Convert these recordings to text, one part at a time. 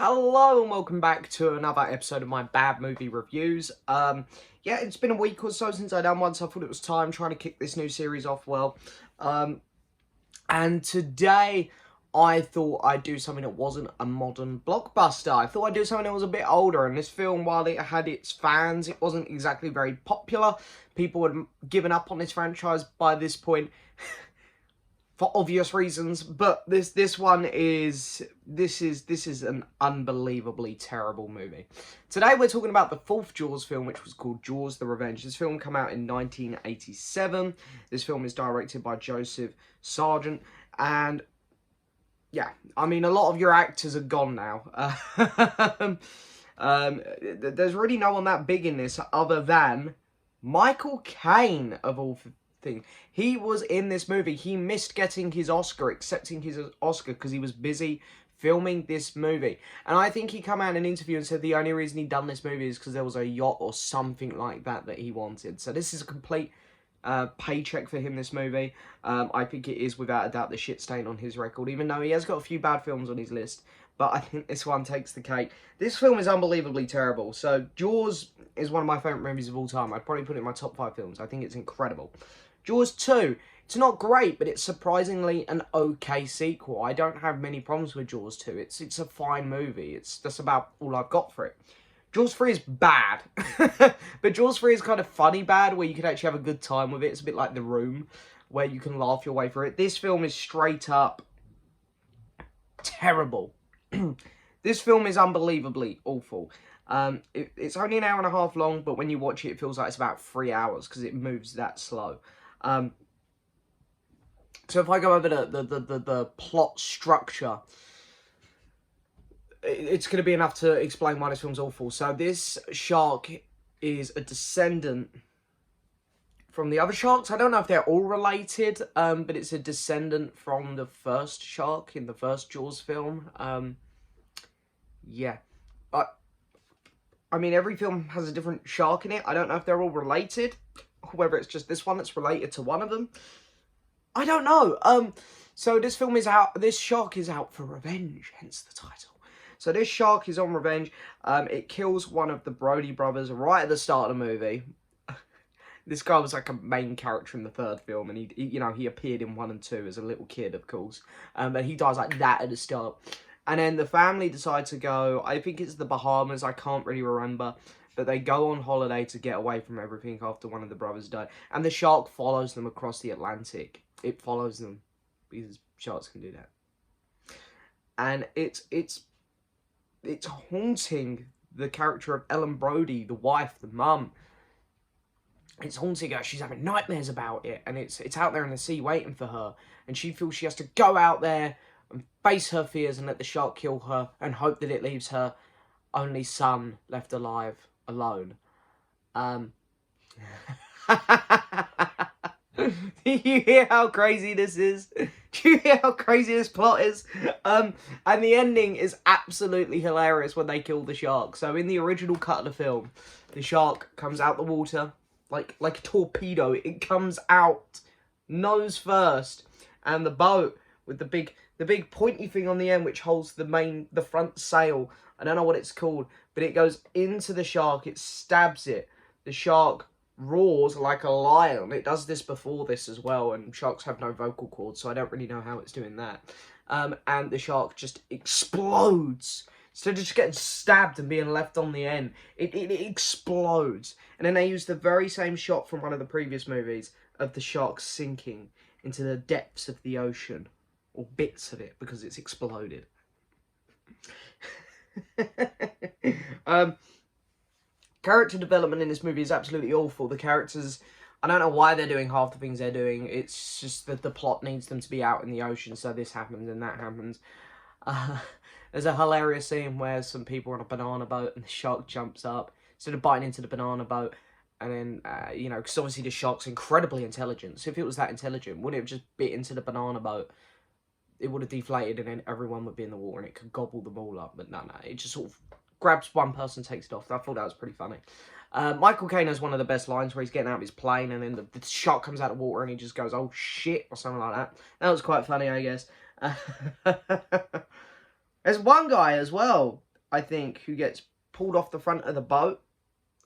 Hello and welcome back to another episode of my bad movie reviews. Yeah, it's been a week or so since I done one, so I thought it was time trying to kick this new series off well. And today I thought I'd do something that wasn't a modern blockbuster. I thought I'd do something that was a bit older, and this film, while it had its fans, it wasn't exactly very popular. People had given up on this franchise by this point. For obvious reasons, but this one is an unbelievably terrible movie. Today we're talking about the fourth Jaws film, which was called Jaws: The Revenge. This film came out in 1987. This film is directed by Joseph Sargent, and yeah, I mean, a lot of your actors are gone now. There's really no one that big in this other than Michael Caine, of all thing. He was in this movie. He missed getting his Oscar, accepting his Oscar, because he was busy filming this movie. And I think he came out in an interview and said the only reason he'd done this movie is because there was a yacht or something like that he wanted. So this is a complete paycheck for him, this movie. I think it is without a doubt the shit stain on his record, even though he has got a few bad films on his list. But I think this one takes the cake. This film is unbelievably terrible. So Jaws is one of my favourite movies of all time. I'd probably put it in my top 5 films. I think it's incredible. Jaws 2, it's not great, but it's surprisingly an okay sequel. I don't have many problems with Jaws 2. It's a fine movie. That's about all I've got for it. Jaws 3 is bad. But Jaws 3 is kind of funny bad, where you can actually have a good time with it. It's a bit like The Room, where you can laugh your way through it. This film is straight up terrible. This film is unbelievably awful. It's only an hour and a half long, but when you watch it, it feels like it's about 3 hours, because it moves that slow. So if I go over the plot structure, it's going to be enough to explain why this film's awful. So this shark is a descendant from the other sharks. I don't know if they're all related, but it's a descendant from the first shark in the first Jaws film. Yeah. I mean, every film has a different shark in it. I don't know if they're all related, whether it's just this one that's related to one of them. I don't know. So this film is out, this shark is out for revenge, hence the title. So this shark is on revenge. It kills one of the Brody brothers right at the start of the movie. This guy was like a main character in the third film, and he appeared in 1 and 2 as a little kid, of course. But he dies like that at the start. And then the family decide to go, I think it's the Bahamas, I can't really remember. But they go on holiday to get away from everything after one of the brothers died. And the shark follows them across the Atlantic. It follows them, because sharks can do that. And it's haunting the character of Ellen Brody, the wife, the mum. It's haunting her. She's having nightmares about it. And it's out there in the sea waiting for her. And she feels she has to go out there and face her fears and let the shark kill her, and hope that it leaves her only son left alive, alone. Do you hear how crazy this is? Do you hear how crazy this plot is? And the ending is absolutely hilarious when they kill the shark. So in the original cut of the film, the shark comes out the water like a torpedo. It comes out nose first, and the boat with the big pointy thing on the end, which holds the front sail, I don't know what it's called, but it goes into the shark, it stabs it, the shark roars like a lion. It does this before this as well, and sharks have no vocal cords, so I don't really know how it's doing that. And the shark just explodes. Instead of just getting stabbed and being left on the end, it explodes. And then they use the very same shot from one of the previous movies of the shark sinking into the depths of the ocean. Or bits of it, because it's exploded. Character development in this movie is absolutely awful. The characters, I don't know why they're doing half the things they're doing. It's just that the plot needs them to be out in the ocean, so this happens and that happens. There's a hilarious scene where some people are on a banana boat and the shark jumps up, instead of biting into the banana boat. And then, because obviously the shark's incredibly intelligent. So if it was that intelligent, wouldn't it have just bit into the banana boat? It would have deflated and then everyone would be in the water and it could gobble them all up. But no, it just sort of grabs one person, takes it off. I thought that was pretty funny. Michael Caine has one of the best lines where he's getting out of his plane and then the shark comes out of the water and he just goes, "Oh shit," or something like that. That was quite funny, I guess. There's one guy as well. I think, who gets pulled off the front of the boat.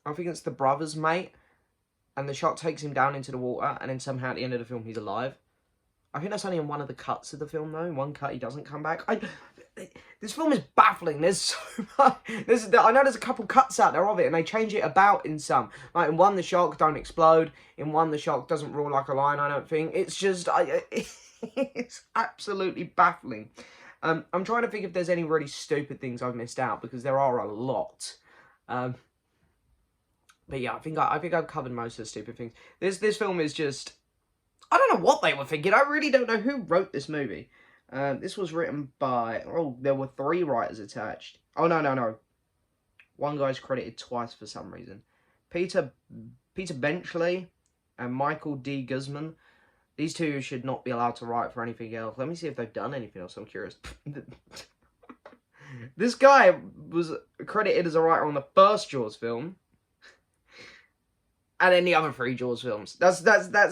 I think it's the brother's mate. And the shark takes him down into the water, and then somehow at the end of the film, he's alive. I think that's only in one of the cuts of the film, though. In one cut, he doesn't come back. This film is baffling. There's so much. I know there's a couple cuts out there of it, and they change it about in some. Like, in one, the shark don't explode. In one, the shark doesn't roar like a lion, I don't think. It's just... it's absolutely baffling. I'm trying to think if there's any really stupid things I've missed out, because there are a lot. But yeah, I think I've covered most of the stupid things. This film is just... I don't know what they were thinking. I really don't know who wrote this movie. This was written by... Oh, there were 3 writers attached. Oh, no. One guy's credited twice for some reason. Peter Benchley and Michael D. Guzman. These 2 should not be allowed to write for anything else. Let me see if they've done anything else. I'm curious. This guy was credited as a writer on the first Jaws film. And then the other 3 Jaws films. That's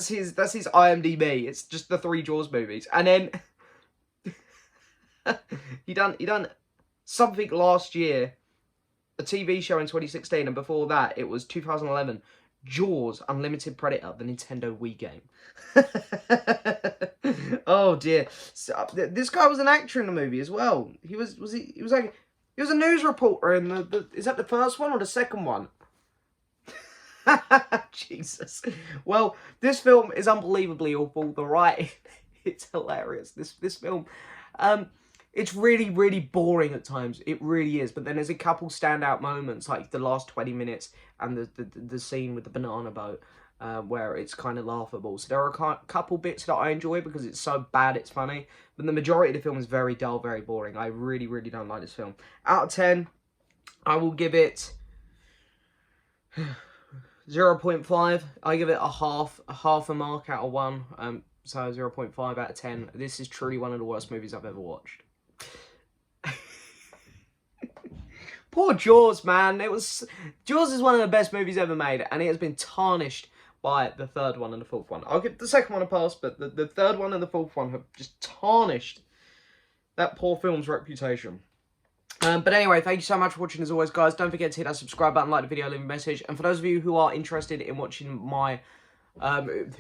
his IMDb. It's just the 3 Jaws movies. And then he done something last year, a TV show in 2016, and before that it was 2011. Jaws: Unlimited Predator, the Nintendo Wii game. Oh dear. So, this guy was an actor in the movie as well. He was a news reporter in is that the first one or the second one? Jesus. Well, this film is unbelievably awful. The writing, it's hilarious. This film, it's really, really boring at times. It really is. But then there's a couple standout moments, like the last 20 minutes and the scene with the banana boat, where it's kind of laughable. So there are a couple bits that I enjoy because it's so bad it's funny. But the majority of the film is very dull, very boring. I really, really don't like this film. Out of 10, I will give it... 0.5. I give it a half a mark out of 1. So 0.5 out of 10. This is truly one of the worst movies I've ever watched. Poor Jaws, man. Jaws is one of the best movies ever made, and it has been tarnished by the 3rd one and the 4th one. I'll give the 2nd one a pass, but the 3rd one and the 4th one have just tarnished that poor film's reputation. But anyway, thank you so much for watching as always, guys. Don't forget to hit that subscribe button, like the video, leave a message. And for those of you who are interested in watching my,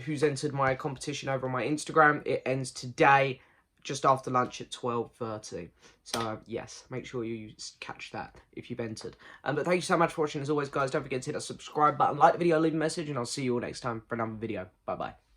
who's entered my competition over on my Instagram, it ends today, just after lunch at 12:30. So, yes, make sure you catch that if you've entered. But thank you so much for watching as always, guys. Don't forget to hit that subscribe button, like the video, leave a message, and I'll see you all next time for another video. Bye-bye.